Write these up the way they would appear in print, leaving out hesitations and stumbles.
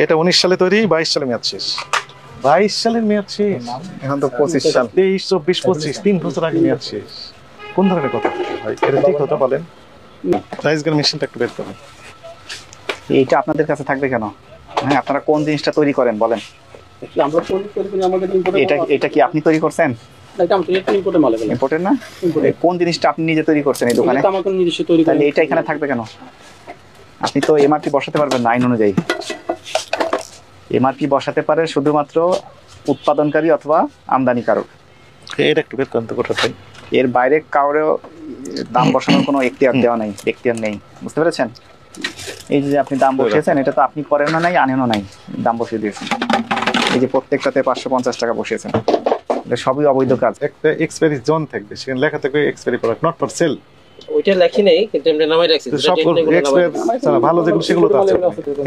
এটা 19 সালে তৈরি, 22 সালে মেয়াদ শেষ। 22 সালের মেয়াদ শেষ, এখন তো 25 সাল। 23, 24, 25 3 বছর আগে মেয়াদ শেষ। কোন ধরনের কথা ভাই? এটা ঠিক কথা বলেন। প্রাইস গান মেশিনটা একটু বের করুন। এইটা আপনাদের কাছে থাকবে কেন? হ্যাঁ, আপনারা কোন জিনিসটা তৈরি করেন বলেন? আমরা তৈরি করি আমাদের ইম্পোর্ট। এটা কি আপনি তৈরি করছেন? এটা আমরা ইম্পোর্টের মাল এগুলো। ইম্পোর্টের না? কোন জিনিসটা আপনি নিজে তৈরি করছেন এই দোকানে? এটা আমাদের নিজস্ব তৈরি করি। তাহলে এটা এখানে থাকবে কেন? আপনি তো এমআরপি বসাতে পারবেন না আইন অনুযায়ী। এমআরপি বসাতে পারে শুধুমাত্র উৎপাদনকারী অথবা আমদানিকারক। এটা একটু বের করুন তো কোথায়? এর বাইরে কাউরেও দাম বসানোর কোনো এখতিয়ার দেওয়া নেই, এখতিয়ার নেই। বুঝতে পেরেছেন? এই যে আপনি দাম বসিয়েছেন, এটা তো আপনি করেন না, নাই আনেনও নাই, দাম বসিয়ে দিয়েছেন। এই যে প্রত্যেকটাতে 550 টাকা বসিয়েছেন, এটা সবই অবৈধ কাজ। একটা এক্সপায়ারি জোন থাকবে, সেখানে লেখা থাকবে expiry product not for sale. ওইটা লেখি নেই, কিন্তু আমরা নামাই রাখছি। সব এক্সপায়ারি ভালো যেগুলো সেগুলো তো আছে,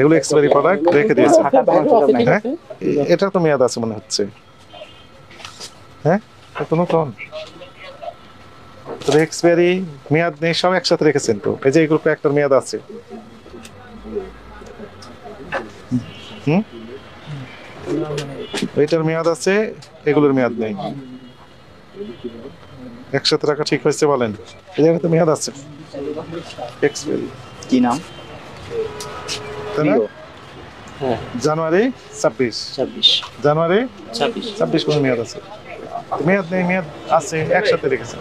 এগুলো এক্সপায়ারি প্রোডাক্ট রেখে দিয়েছে। হ্যাঁ, এটা তো মেয়াদ আছে মনে হচ্ছে। হ্যাঁ, এটা নতুন, তবে এক্সপায়ারি মেয়াদ নেই, সব একসাথে রেখেছেন তো। এই যে এই গ্রুপে একটার মেয়াদ আছে। এইটার মেয়াদ আছে, এগুলোর মেয়াদ নেই। একসাথে রাখা ঠিক হয়েছে বলেন? এই জায়গায় তো মেয়াদ আছে। এক্সপায়ারি কি নাম? হ্যাঁ, জানুয়ারি 26, 26 জানুয়ারি 26 26 কোন মেয়াদ আছে? মেয়াদ নেই, মেয়াদ আছে, একসাথে রেখেছেন।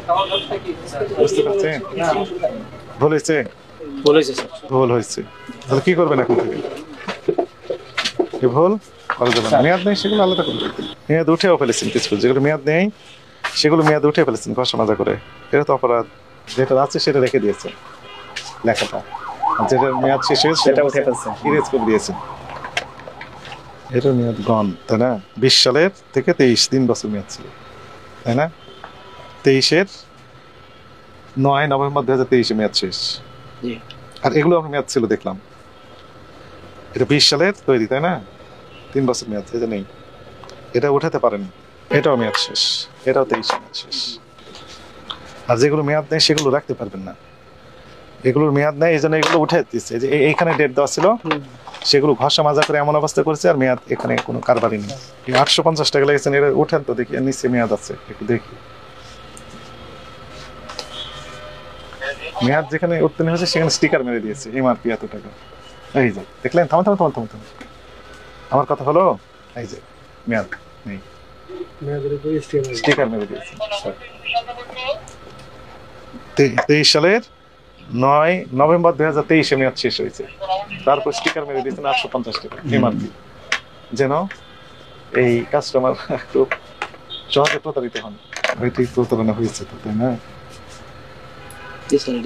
বুঝতে পারছেন? ভুল হয়েছে, বলেছে স্যার। ভুল হয়েছে। তাহলে কি করবেন এখন থেকে? কি ভুল করা যাবে না। মেয়াদ নেই সেগুলো আলাদা করবেন। মেয়াদ উঠেও ফেলেছেন কিছু, যেগুলো মেয়াদ নেই সেগুলো মেয়াদ উঠে ফেলেছেন ঘষা মাজা করে। এটা তো অপরাধ। যেটা আছে সেটা রেখে দিয়েছেন লেখাটা, আর যেটা মেয়াদ শেষ হয়েছে সেটা উঠে ফেলছেন, ইরেজ করে দিয়েছেন। এটার মেয়াদ গন, তাই না? 20 সালের থেকে 23, 3 বছর মেয়াদ ছিল, তাই না? 23-এর 9 নভেম্বর 2023 মেয়াদ শেষ। জি। আর এগুলো আমার মেয়াদ ছিল দেখলাম। এটা 20 সালের তৈরি, তাই না? 3 বছর মেয়াদ, এটা নেই। এটা উঠাতে পারেন, এটাও মেয়াদ শেষ, এটাও 23 মেয়াদ শেষ। আর যেগুলো মেয়াদ নেই সেগুলো রাখতে পারবেন না। এগুলোর মেয়াদ নেই, এই জন্য এগুলো উঠে দিচ্ছে। যে এইখানে ডেট দেওয়া ছিল, সেগুলো ঘষা মাজা করে এমন অবস্থা করেছে, আর মেয়াদ এখানে কোনো কারবারই নেই। 850 টাকা লেগেছেন, এটা উঠেন তো দেখি, নিচে মেয়াদ আছে একটু দেখি। মেয়াদ যেখানে উত্তীর্ণ হয়েছে সেখানে স্টিকার মেরে দিয়েছে, এমআরপি এত টাকা। এই যে দেখলেন, থামা থামা থামা থামা থামা, আমার কথা হলো। এই যে মেয়াদ নেই, স্টিকার মেরে দিয়েছে। 23 সালের 9 নভেম্বর 2023 মেয়াদ শেষ হয়েছে, তারপর স্টিকার মেরে দিয়েছেন 850 টাকা এমআরপি, যেন এই কাস্টমার একটু সহজে প্রতারিত হন। ওইটাই প্রতারণা হয়েছে তো, তাই না?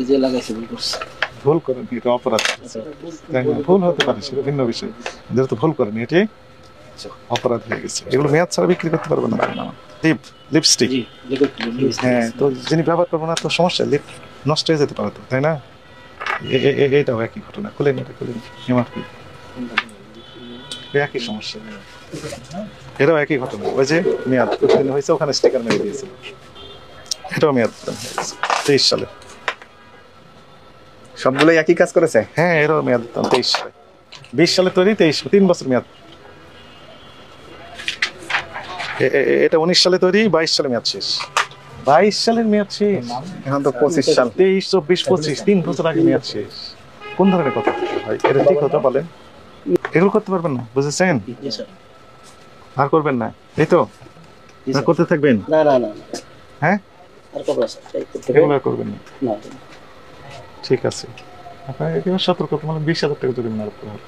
যে লাগাইছে ভুল করছে। ভুল করেন, এটা অপরাধ, তাই না? ভুল হতে পারে, সেটা ভিন্ন বিষয়। যেহেতু ভুল করেন, এটি অপরাধ হয়ে গেছে। এগুলো মেয়াদ ছাড়া বিক্রি করতে পারবে না। লিপস্টিক, হ্যাঁ, তো যিনি ব্যবহার করবো না তো সমস্যা, লিপ নষ্ট হয়ে যেতে পারে তো, তাই না? এটাও একই ঘটনা। খুলেন, এটা খুলেন, এমআরপি একই সমস্যা, এটাও একই ঘটনা। ওই যে মেয়াদ উত্তীর্ণ হয়েছে, ওখানে স্টিকার মেরে দিয়েছে, এটাও মেয়াদ উত্তীর্ণ হয়ে গেছে 23 সালে। সবগুলোই একই কাজ করেছে। হ্যাঁ, এটাও মেয়াদ 23 সালে। 20 সালে তৈরি, 3 বছর মেয়াদ। এটা 19 সালে তৈরি, 22 সালে মেয়াদ শেষ। 22 সালের মেয়াদ শেষ, এখন তো 25 সাল। 23, 24, 25 3 বছর আগে মেয়াদ শেষ। কোন ধরনের কথা ভাই? এটা ঠিক কথা বলেন? এগুলো করতে পারবেন না, বুঝেছেন? জি স্যার। আর করবেন না, এই তো আর করতে থাকবেন? না না না, হ্যাঁ, আর করব স্যার, এই করতে এগুলো আর করবেন না। না। ঠিক আছে, আপনার একেবারে সতর্ক, মানে 20,000 টাকা জরিমানা করতে হবে।